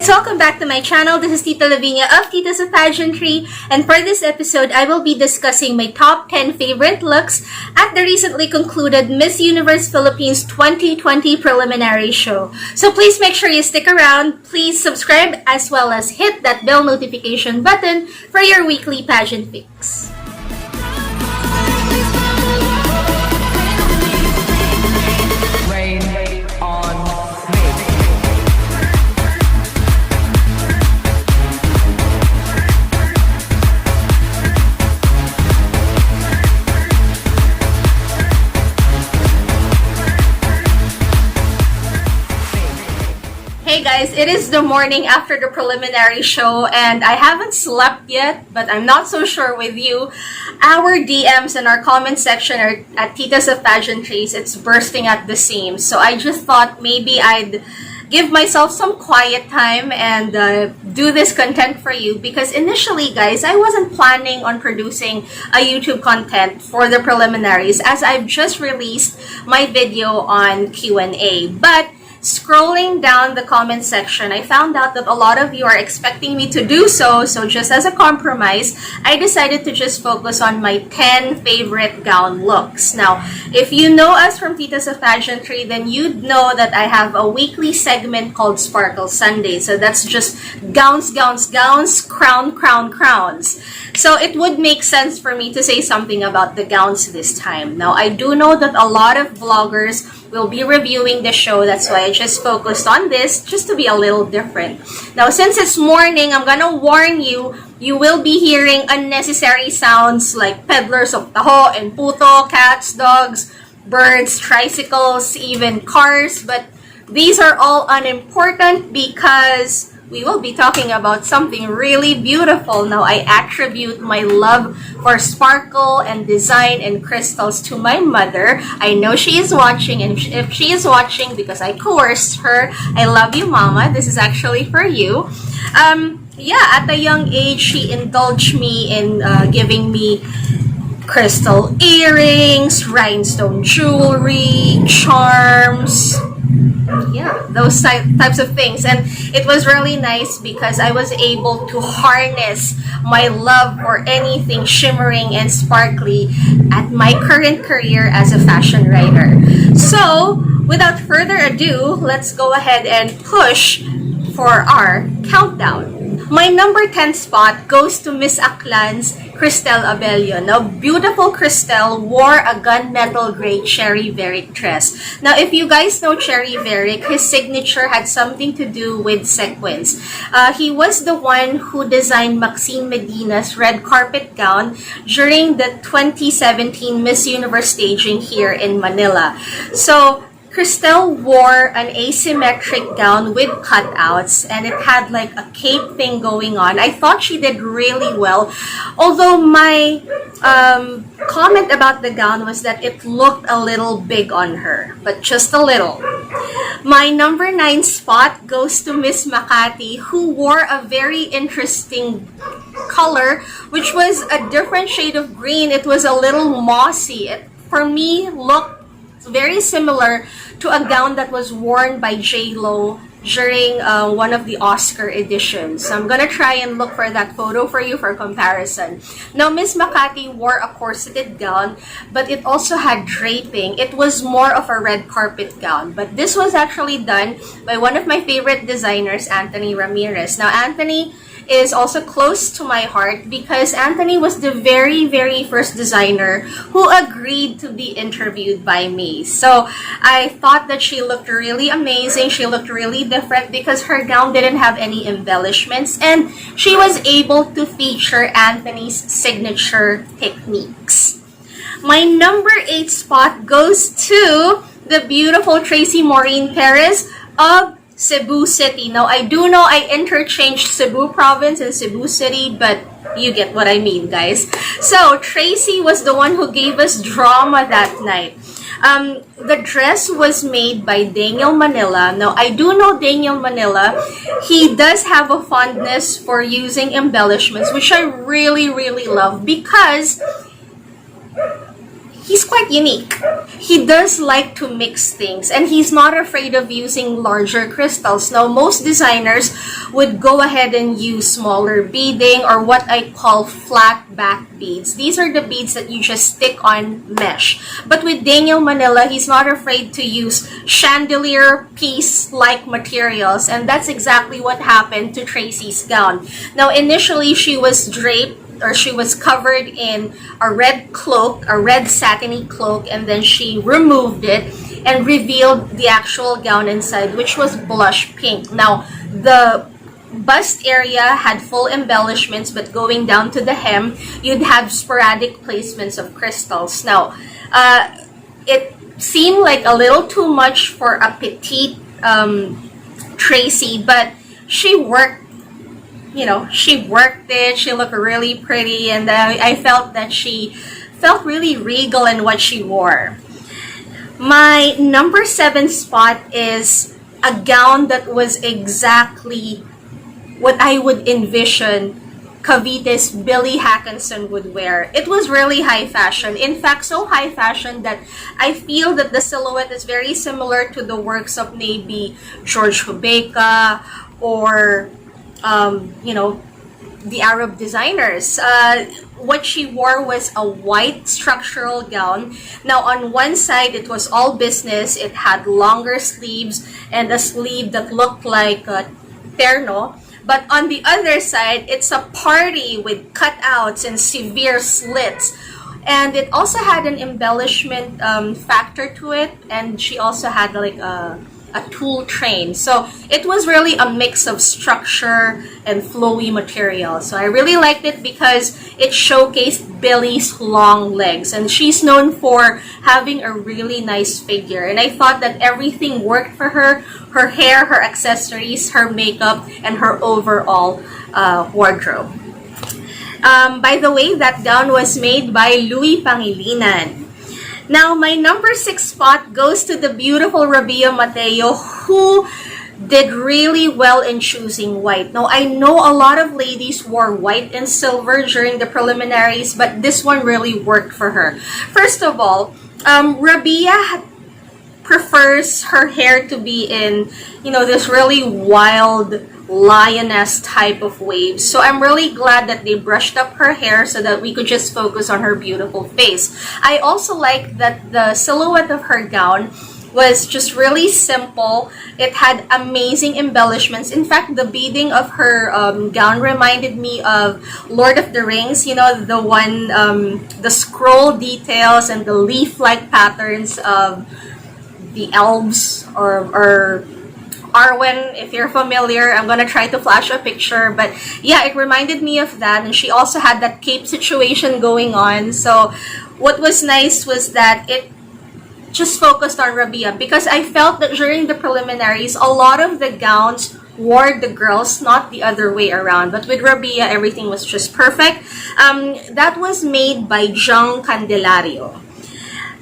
Welcome back to my channel. This is Tita Lavinia of Tita sa Pageantry, and for this episode, I will be discussing my top 10 favorite looks at the recently concluded Miss Universe Philippines 2020 preliminary show. So please make sure you stick around, please subscribe, as well as hit that bell notification button for your weekly pageant fix. Hey guys, it is the morning after the preliminary show and I haven't slept yet, but I'm not so sure with you. Our DMs and our comment section are at Titas of Pageantries. It's bursting at the seams. So I just thought maybe I'd give myself some quiet time and do this content for you, because initially, guys, I wasn't planning on producing a YouTube content for the preliminaries as I've just released my video on Q&A. But scrolling down the comment section, I found out that a lot of you are expecting me to do so. So just as a compromise, I decided to just focus on my 10 favorite gown looks. Now, if you know us from Titas of Pageantry, then you'd know that I have a weekly segment called Sparkle Sunday. So that's just gowns, gowns, gowns, crown, crown, crowns. So it would make sense for me to say something about the gowns this time. Now, I do know that a lot of vloggers will be reviewing the show. That's why I just focused on this, just to be a little different. Now, since it's morning, I'm gonna warn you, you will be hearing unnecessary sounds like peddlers of taho and puto, cats, dogs, birds, tricycles, even cars. But these are all unimportant because we will be talking about something really beautiful. Now, I attribute my love for sparkle and design and crystals to my mother. I know she is watching, and if she is watching because I coerced her, I love you, Mama. This is actually for you. At a young age, she indulged me in giving me crystal earrings, rhinestone jewelry, charms, those types of things. And it was really nice because I was able to harness my love for anything shimmering and sparkly at my current career as a fashion writer. So without further ado, let's go ahead and push for our countdown. My number 10 spot goes to Miss Aklan's Cristel Abello. Now, beautiful Cristel wore a gunmetal gray cherry Veric dress. Now, if you guys know Cherry Veric, his signature had something to do with sequins. He was the one who designed Maxine Medina's red carpet gown during the 2017 Miss Universe staging here in Manila. So Cristel wore an asymmetric gown with cutouts, and it had like a cape thing going on. I thought she did really well, although my comment about the gown was that it looked a little big on her, but just a little. My number 9 spot goes to Miss Mahathi, who wore a very interesting color, which was a different shade of green. It was a little mossy. It, for me, looked very similar to a gown that was worn by J-Lo during one of the Oscar editions. So I'm gonna try and look for that photo for you for comparison. Now, Miss Mahathi wore a corseted gown, but it also had draping. It was more of a red carpet gown, but this was actually done by one of my favorite designers, Anthony Ramirez. Now, Anthony is also close to my heart because Anthony was the very, very first designer who agreed to be interviewed by me. So I thought that she looked really amazing. She looked really different because her gown didn't have any embellishments, and she was able to feature Anthony's signature techniques. My number 8 spot goes to the beautiful Tracey Maureen Perez of Cebu City. Now, I do know I interchanged Cebu Province and Cebu City, but you get what I mean, guys. So, Tracey was the one who gave us drama that night. The dress was made by Daniel Manila. Now, I do know Daniel Manila. He does have a fondness for using embellishments, which I really, really love because he's quite unique. He does like to mix things, and he's not afraid of using larger crystals. Now, most designers would go ahead and use smaller beading, or what I call flat back beads. These are the beads that you just stick on mesh. But with Daniel Manila, he's not afraid to use chandelier piece-like materials, and that's exactly what happened to Tracey's gown. Now, initially, she was draped, or she was covered in a red cloak, a red satiny cloak, and then she removed it and revealed the actual gown inside, which was blush pink. Now, the bust area had full embellishments, but going down to the hem, you'd have sporadic placements of crystals. Now, it seemed like a little too much for a petite Tracey, but she worked. She worked it. She looked really pretty, and I felt that she felt really regal in what she wore. My number 7 spot is a gown that was exactly what I would envision Cavite's Billie Hackinson would wear. It was really high fashion. In fact, so high fashion that I feel that the silhouette is very similar to the works of maybe George Hubeka or the Arab designers. What she wore was a white structural gown. Now, on one side, it was all business. It had longer sleeves and a sleeve that looked like a terno. But on the other side, it's a party with cutouts and severe slits. And it also had an embellishment factor to it. And she also had like a tool train. So it was really a mix of structure and flowy material. So I really liked it because it showcased Billie's long legs, and she's known for having a really nice figure, and I thought that everything worked for her hair, her accessories, her makeup, and her overall wardrobe. By the way, that gown was made by Louie Pangilinan. Now, my number 6 spot goes to the beautiful Rabiya Mateo, who did really well in choosing white. Now, I know a lot of ladies wore white and silver during the preliminaries, but this one really worked for her. First of all, Rabiya prefers her hair to be in, this really wild lioness type of waves. So I'm really glad that they brushed up her hair so that we could just focus on her beautiful face. I also like that the silhouette of her gown was just really simple. It had amazing embellishments. In fact, the beading of her gown reminded me of Lord of the Rings, the one, the scroll details and the leaf-like patterns of the elves or Arwen, if you're familiar. I'm gonna try to flash a picture, but yeah, it reminded me of that. And she also had that cape situation going on. So what was nice was that it just focused on Rabiya, because I felt that during the preliminaries, a lot of the gowns wore the girls, not the other way around. But with Rabiya, everything was just perfect. That was made by Jung Candelario.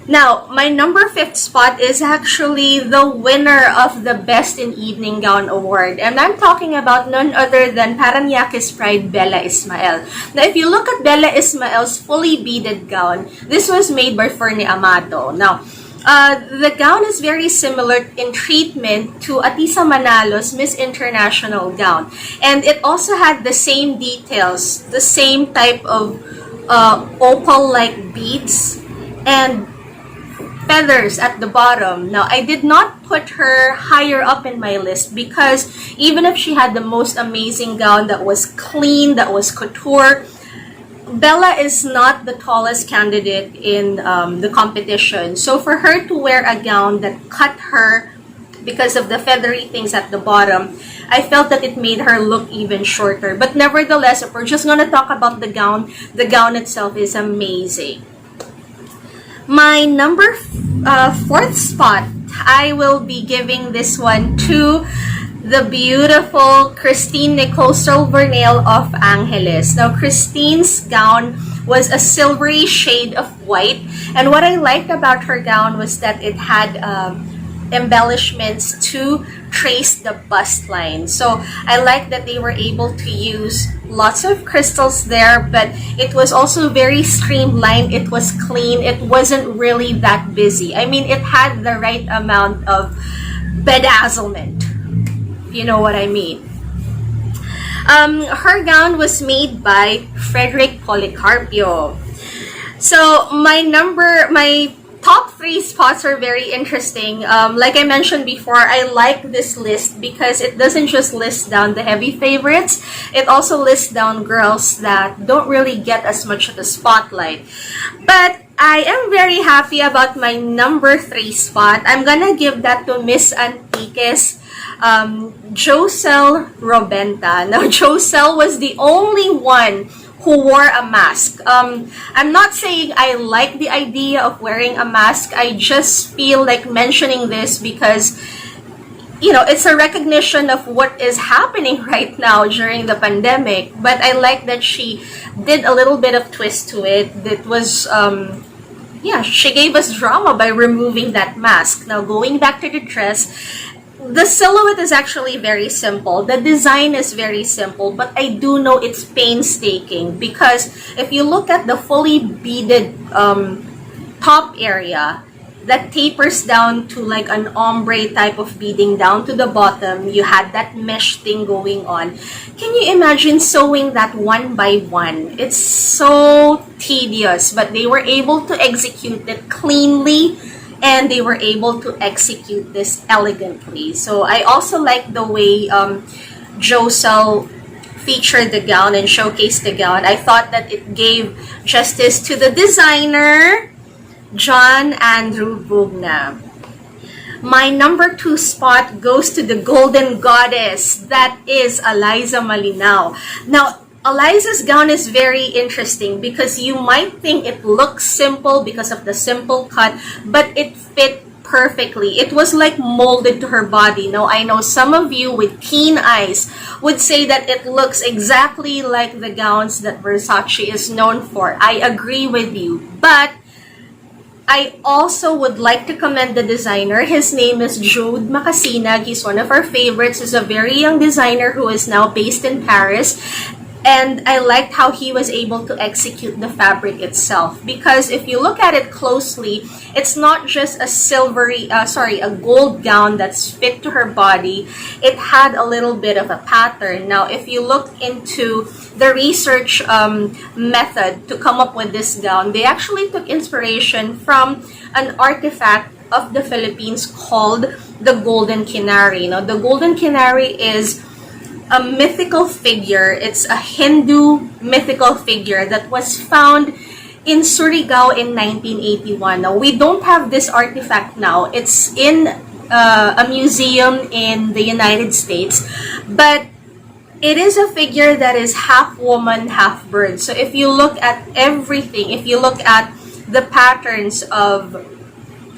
Now, my number 5th spot is actually the winner of the Best in Evening Gown Award. And I'm talking about none other than Parañaque's pride, Bella Ismael. Now, if you look at Bella Ismael's fully beaded gown, this was made by Fernie Amato. Now, the gown is very similar in treatment to Atisa Manalo's Miss International gown. And it also had the same details, the same type of opal-like beads and feathers at the bottom. Now, I did not put her higher up in my list because even if she had the most amazing gown that was clean, that was couture, Bella is not the tallest candidate in the competition. So for her to wear a gown that cut her because of the feathery things at the bottom, I felt that it made her look even shorter. But nevertheless, if we're just gonna talk about the gown itself is amazing. My number 4th spot, I will be giving this one to the beautiful Christine Nicole Silvernail of Angeles. Now, Christine's gown was a silvery shade of white, and what I liked about her gown was that it had embellishments to trace the bust line. So I like that they were able to use lots of crystals there, but it was also very streamlined. It was clean. It wasn't really that busy. I mean, it had the right amount of bedazzlement. You know what I mean? Her gown was made by Frederic Policarpio. So my top 3 spots are very interesting. Like I mentioned before, I like this list because it doesn't just list down the heavy favorites. It also lists down girls that don't really get as much of the spotlight. But I am very happy about my number 3 spot. I'm gonna give that to Miss Antiques, Josel Robenta. Now, Josel was the only one who wore a mask. I'm not saying I like the idea of wearing a mask. I just feel like mentioning this because, you know, it's a recognition of what is happening right now during the pandemic. But I like that she did a little bit of twist to it. That was, she gave us drama by removing that mask. Now, going back to the dress, the silhouette is actually very simple. The design is very simple, but I do know it's painstaking because if you look at the fully beaded top area that tapers down to like an ombre type of beading down to the bottom, you had that mesh thing going on. Can you imagine sewing that one by one? It's so tedious, but they were able to execute it cleanly. And they were able to execute this elegantly. So I also like the way Josel featured the gown and showcased the gown. I thought that it gave justice to the designer, John Andrew Bugna. My number 2 spot goes to the golden goddess. That is Eliza Malinao. Now, Eliza's gown is very interesting because you might think it looks simple because of the simple cut, but it fit perfectly. It was like molded to her body. Now, I know some of you with keen eyes would say that it looks exactly like the gowns that Versace is known for. I agree with you, but I also would like to commend the designer. His name is Jude Macasinag. He's one of our favorites. He's a very young designer who is now based in Paris. And I liked how he was able to execute the fabric itself. Because if you look at it closely, it's not just a gold gown that's fit to her body. It had a little bit of a pattern. Now, if you look into the research method to come up with this gown, they actually took inspiration from an artifact of the Philippines called the Golden Canary. Now, the Golden Canary is a mythical figure. It's a Hindu mythical figure that was found in Surigao in 1981. Now, we don't have this artifact now. It's in a museum in the United States, but it is a figure that is half woman, half bird. So if you look at everything, if you look at the patterns of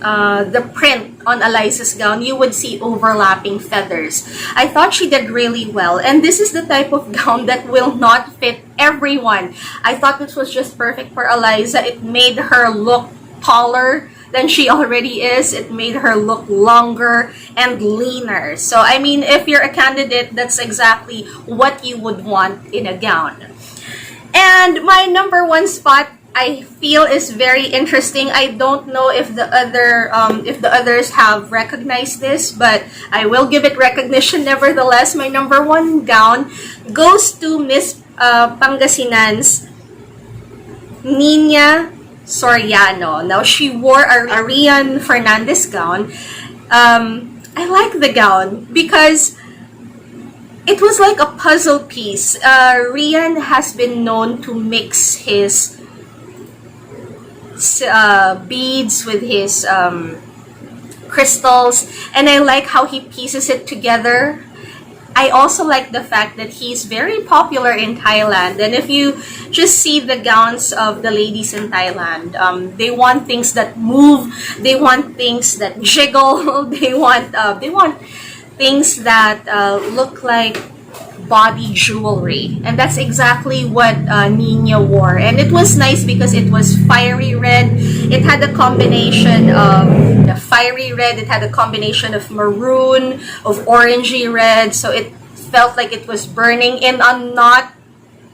the print on Eliza's gown, you would see overlapping feathers. I thought she did really well, and this is the type of gown that will not fit everyone. I thought this was just perfect for Eliza. It made her look taller than she already is. It made her look longer and leaner. So, I mean, if you're a candidate, that's exactly what you would want in a gown. And my number 1 spot, I feel, is very interesting. I don't know if the others have recognized this, but I will give it recognition nevertheless. My number 1 gown goes to Miss Pangasinan's Nina Soriano. Now, she wore a Rian Fernandez gown. I like the gown because it was like a puzzle piece. Rian has been known to mix his beads with his crystals, and I like how he pieces it together. I also like the fact that he's very popular in Thailand, and if you just see the gowns of the ladies in Thailand, they want things that move, they want things that jiggle, they want things that look like body jewelry. And that's exactly what Nina wore. And it was nice because it was fiery red. It had a combination of the fiery red. It had a combination of maroon, of orangey red. So it felt like it was burning in a not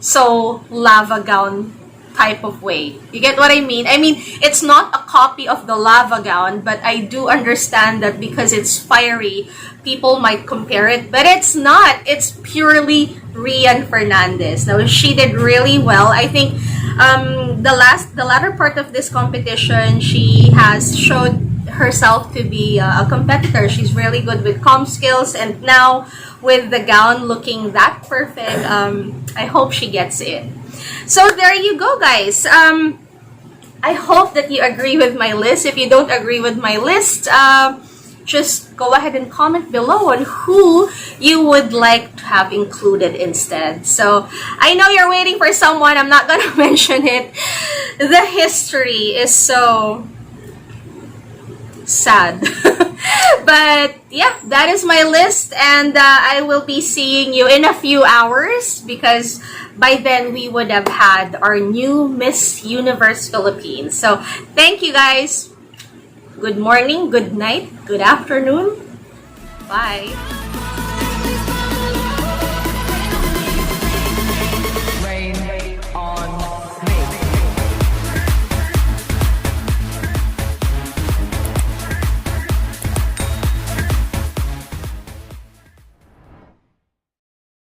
so lava gown type of way. You get what I mean? I mean, it's not a copy of the lava gown, but I do understand that because it's fiery, people might compare it, but it's not. It's purely Rian Fernandez. Now, she did really well. I think the latter part of this competition, she has showed herself to be a competitor. She's really good with comm skills, and now with the gown looking that perfect, I hope she gets it. So there you go, guys. I hope that you agree with my list. If you don't agree with my list, just go ahead and comment below on who you would like to have included instead. So I know you're waiting for someone. I'm not gonna mention it. The history is so sad. But yeah, that is my list, and I will be seeing you in a few hours because by then we would have had our new Miss Universe Philippines. So thank you guys. Good morning, good night, good afternoon. Bye.